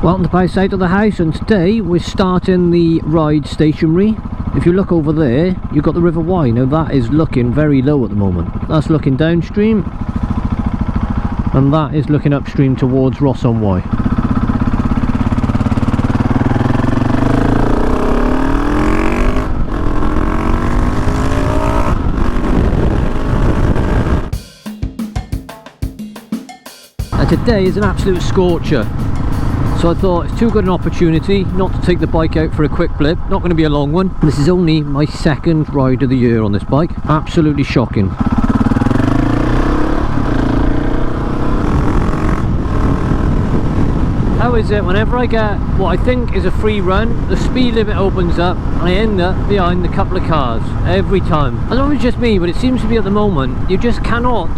Welcome to Pouse out of the house, and today we're starting the ride stationary. If you look over there, you've got the River Wye. Now that is looking very low at the moment. That's looking downstream, and that is looking upstream towards Ross-on-Wye. And today is an absolute scorcher. So I thought it's too good an opportunity not to take the bike out for a quick blip. Not going to be a long one. This is only my second ride of the year on this bike. Absolutely shocking. How is it whenever I get what I think is a free run, the speed limit opens up and I end up behind a couple of cars every time. I don't know if it's just me, but it seems to be at the moment you just cannot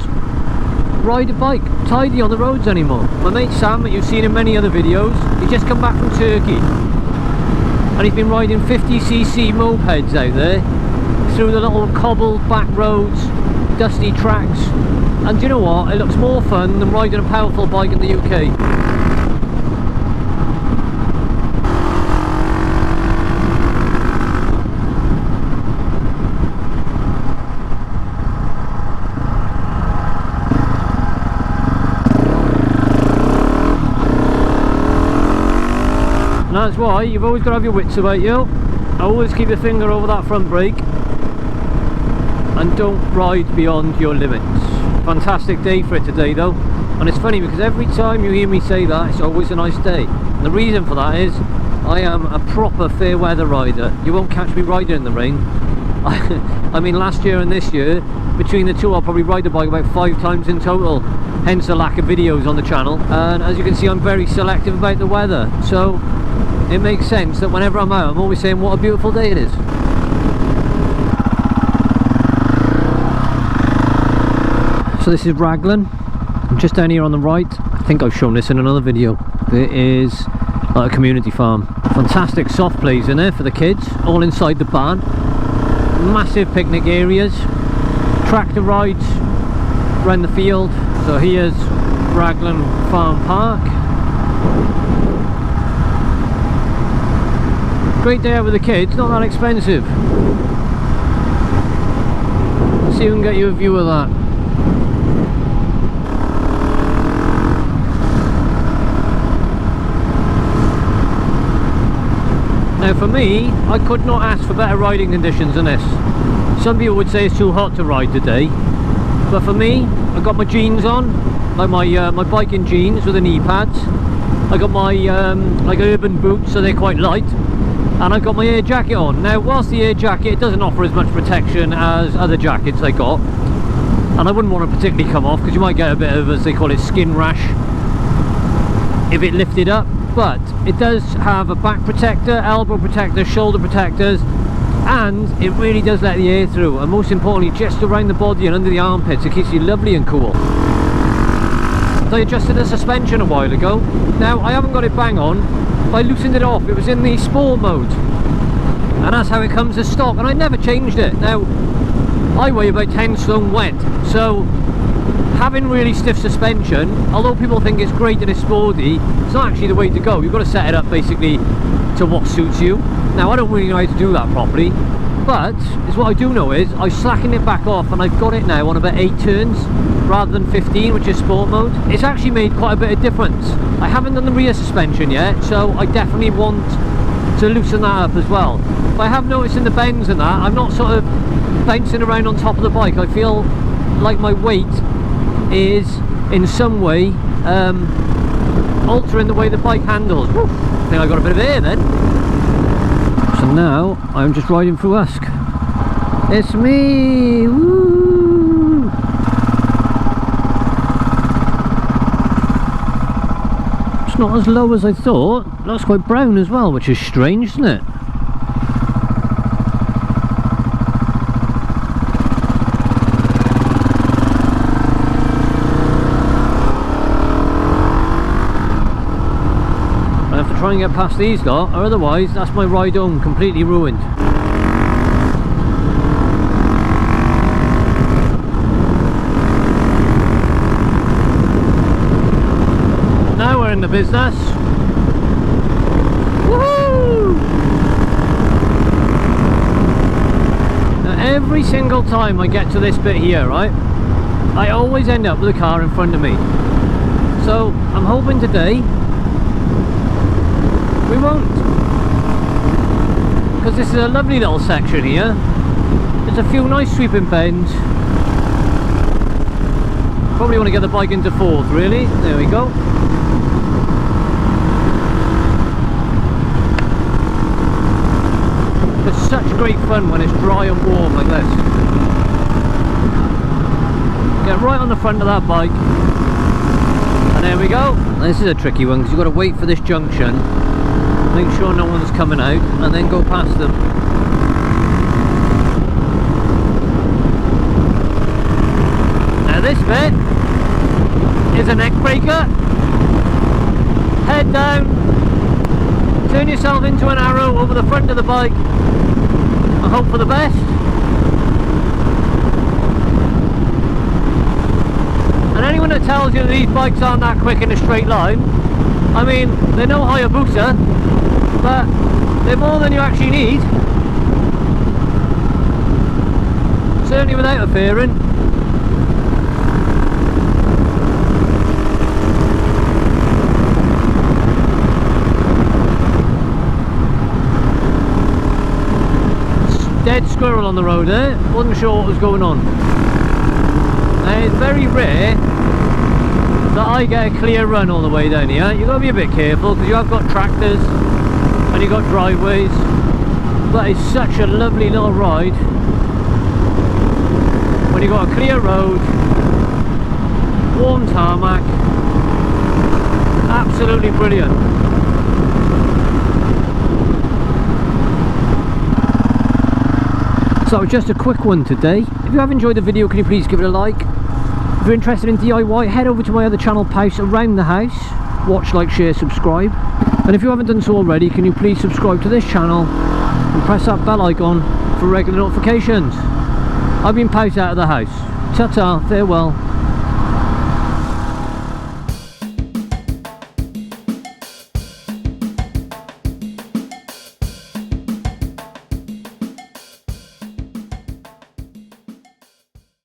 ride a bike tidy on the roads anymore. My mate Sam, that you've seen in many other videos, he just come back from Turkey and he's been riding 50cc mopeds out there through the little cobbled back roads, dusty tracks, and do you know what, it looks more fun than riding a powerful bike in the UK. And that's why you've always got to have your wits about you. Always keep your finger over that front brake and don't ride beyond your limits. Fantastic day for it today though, and it's funny because every time you hear me say that, it's always a nice day. And the reason for that is I am a proper fair weather rider. You won't catch me riding in the rain. I mean, last year and this year, between the two I'll probably ride the bike about 5 times in total, hence the lack of videos on the channel. And as you can see, I'm very selective about the weather, so it makes sense that whenever I'm out, I'm always saying what a beautiful day it is. So this is Raglan. I'm just down here on the right. I think I've shown this in another video. There is a community farm. Fantastic soft plays in there for the kids, all inside the barn. Massive picnic areas. Tractor rides around the field. So here's Raglan Farm Park. Great day out with the kids, not that expensive. Let's see if we can get you a view of that. Now for me, I could not ask for better riding conditions than this. Some people would say it's too hot to ride today, but for me, I got my jeans on, like my biking jeans with the knee pads. I got my like urban boots, so they're quite light. And I've got my air jacket on. Now whilst the air jacket doesn't offer as much protection as other jackets I got, and I wouldn't want to particularly come off because you might get a bit of, as they call it, skin rash if it lifted up, but it does have a back protector, elbow protector, shoulder protectors, and it really does let the air through, and most importantly just around the body and under the armpits. It keeps you lovely and cool. So I adjusted the suspension a while ago. Now I haven't got it bang on, I loosened it off. It was in the sport mode, and that's how it comes as stock, and I never changed it. Now I weigh about 10 stone wet, so having really stiff suspension, although people think it's great and it's sporty, it's not actually the way to go. You've got to set it up basically to what suits you. Now I don't really know how to do that properly, but what I do know is I slackened it back off and I've got it now on about 8 turns rather than 15, which is sport mode. It's actually made quite a bit of difference. I haven't done the rear suspension yet, so I definitely want to loosen that up as well. But I have noticed in the bends and that, I'm not sort of bouncing around on top of the bike. I feel like my weight is in some way altering the way the bike handles. Woo. I think I got a bit of air then. So now I'm just riding through Husky. It's me! Woo! It's not as low as I thought. It looks quite brown as well, which is strange, isn't it? I have to try and get past these lot, or otherwise that's my ride home completely ruined. Now we're in the business. every single time I get to this bit here, right, I always end up with a car in front of me. So I'm hoping today we won't, because this is a lovely little section here. There's a few nice sweeping bends. Probably want to get the bike into fourth, really. There we go. It's such great fun when it's dry and warm like this. Get right on the front of that bike, and there we go. This is a tricky one because you've got to wait for this junction, make sure no one's coming out, and then go past them. Now this bit is a neck breaker. Head down, turn yourself into an arrow over the front of the bike, and hope for the best. And anyone that tells you that these bikes aren't that quick in a straight line, I mean, they're no Hayabusa, but they're more than you actually need. Certainly without interfering. Dead squirrel on the road there, wasn't sure what was going on. Now it's very rare that I get a clear run all the way down here. You've got to be a bit careful because you have got tractors and you've got driveways, but it's such a lovely little ride when you've got a clear road, warm tarmac, absolutely brilliant. So just a quick one today. If you have enjoyed the video, can you please give it a like? If you're interested in DIY, head over to my other channel, Pouse, around the house. Watch, like, share, subscribe. And if you haven't done so already, can you please subscribe to this channel and press that bell icon for regular notifications. I've been Pouse out of the house. Ta-ta, farewell.